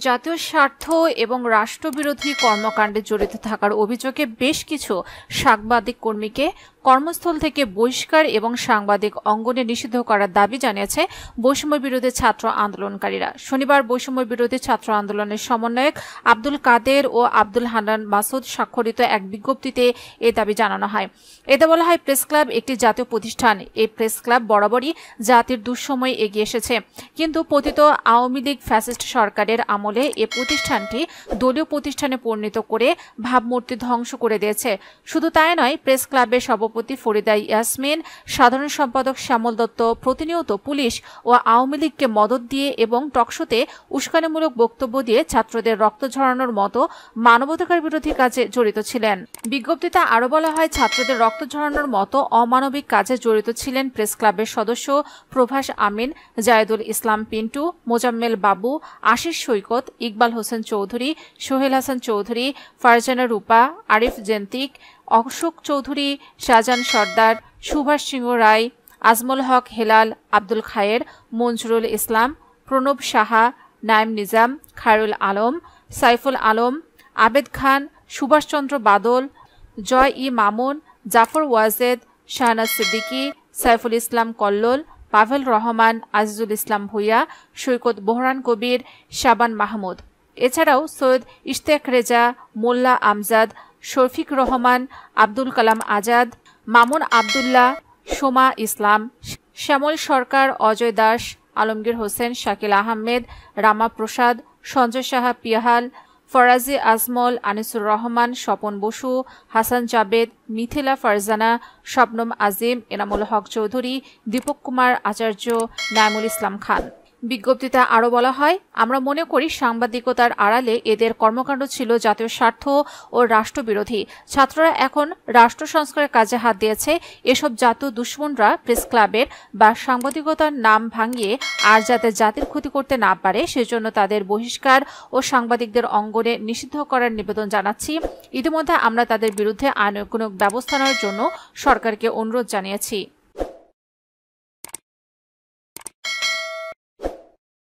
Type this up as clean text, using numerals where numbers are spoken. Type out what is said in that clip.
জাতীয় স্বার্থ এবং রাষ্ট্রবিরোধী কর্মকাণ্ডে জড়িত থাকার অভিযোগে বেশ কিছু সাংবাদিক কর্মীকে কর্মস্থল থেকে বহিষ্কার এবং সাংবাদিক অঙ্গনে নিষিদ্ধ করার দাবি জানিয়েছে বৈষম্য বিরোধী ছাত্র আন্দোলনকারীরা। শনিবার বৈষম্য বিরোধী ছাত্র আন্দোলনের সমন্বয়ক আব্দুল কাদের ও আব্দুল হান্নান মাসুদ স্বাক্ষরিত এক বিজ্ঞপ্তিতে এ দাবি জানানো হয়। এতে বলা হয়, প্রেস ক্লাব একটি জাতীয় প্রতিষ্ঠান। এই প্রেস ক্লাব বরাবরই জাতির দুঃসময়ে এগিয়ে এসেছে, কিন্তু পতিত আওয়ামী লীগ ফ্যাসিস্ট সরকারের আমলে এ প্রতিষ্ঠানটি দলীয় প্রতিষ্ঠানে পরিণত করে ভাবমূর্তি ধ্বংস করে দিয়েছে। শুধু তাই নয়, প্রেস ক্লাবের সভাপতি ফরিদা ইয়াসমিন, সাধারণ সম্পাদক শ্যামল দত্ত প্রতিনিয়ত পুলিশ ও আওয়ামী লীগকে মদত দিয়ে এবং টকশোতে উস্কানিমূলক বক্তব্য দিয়ে ছাত্রদের রক্ত ঝরানোর মতো মানবাধিকার বিরোধী কাজে জড়িত ছিলেন। বিজ্ঞপ্তিতে আরও বলা হয়, ছাত্রদের রক্ত ঝরানোর মতো অমানবিক কাজে জড়িত ছিলেন প্রেস ক্লাবের সদস্য প্রভাস আমিন, জায়েদুল ইসলাম পিন্টু, মোজাম্মেল বাবু, আশিস সৈকত, ইকবাল হোসেন চৌধুরী, সোহেল হাসান চৌধুরী, ফারজানা রূপা, আরিফ জেন্তিক, অশোক চৌধুরী, শাহজাহান সর্দার, সুভাষ সিংহ রায়, আজমল হক হেলাল, আব্দুল খায়ের, মঞ্জুরুল ইসলাম, প্রণব সাহা, নাইম নিজাম, খায়রুল আলম, সাইফুল আলম, আবেদ খান, সুভাষচন্দ্র বাদল, জয় ই মামুন, জাফর ওয়াজেদ, শাহনাজ সিদ্দিকী, সাইফুল ইসলাম কল্লোল, পাভেল রহমান, আজিজুল ইসলাম ভুইয়া, সৈকত বোহরান কবির, শাবান মাহমুদ। এছাড়াও সৈয়দ ইশতিয়াক রেজা, মোল্লা আমজাদ, শফিক রহমান, আব্দুল কালাম আজাদ, মামুন আবদুল্লাহ, সোমা ইসলাম, শ্যামল সরকার, অজয় দাস, আলমগীর হোসেন, শাকিল আহমেদ, রামা প্রসাদ, সঞ্জয় সাহা পিয়াহাল, ফরাজি আজমল, আনিসুর রহমান, স্বপন বসু, হাসান জাবেদ, মিথিলা ফারজানা, শবনম আজিম, এনামুল হক চৌধুরী, দীপক কুমার আচার্য, নাইমুল ইসলাম খান। বিজ্ঞপ্তিতে আরও বলা হয়, আমরা মনে করি সাংবাদিকতার আড়ালে এদের কর্মকাণ্ড ছিল জাতীয় স্বার্থ ও রাষ্ট্রবিরোধী। ছাত্ররা এখন রাষ্ট্র সংস্কারের কাজে হাত দিয়েছে। এসব জাতীয় দুশ্মনরা প্রেস ক্লাবের বা সাংবাদিকতার নাম ভাঙিয়ে আর যাতে জাতির ক্ষতি করতে না পারে সেজন্য তাদের বহিষ্কার ও সাংবাদিকদের অঙ্গনে নিষিদ্ধ করার নিবেদন জানাচ্ছি। ইতিমধ্যে আমরা তাদের বিরুদ্ধে আইনানুগ ব্যবস্থা নেওয়ার জন্য সরকারকে অনুরোধ জানিয়েছি।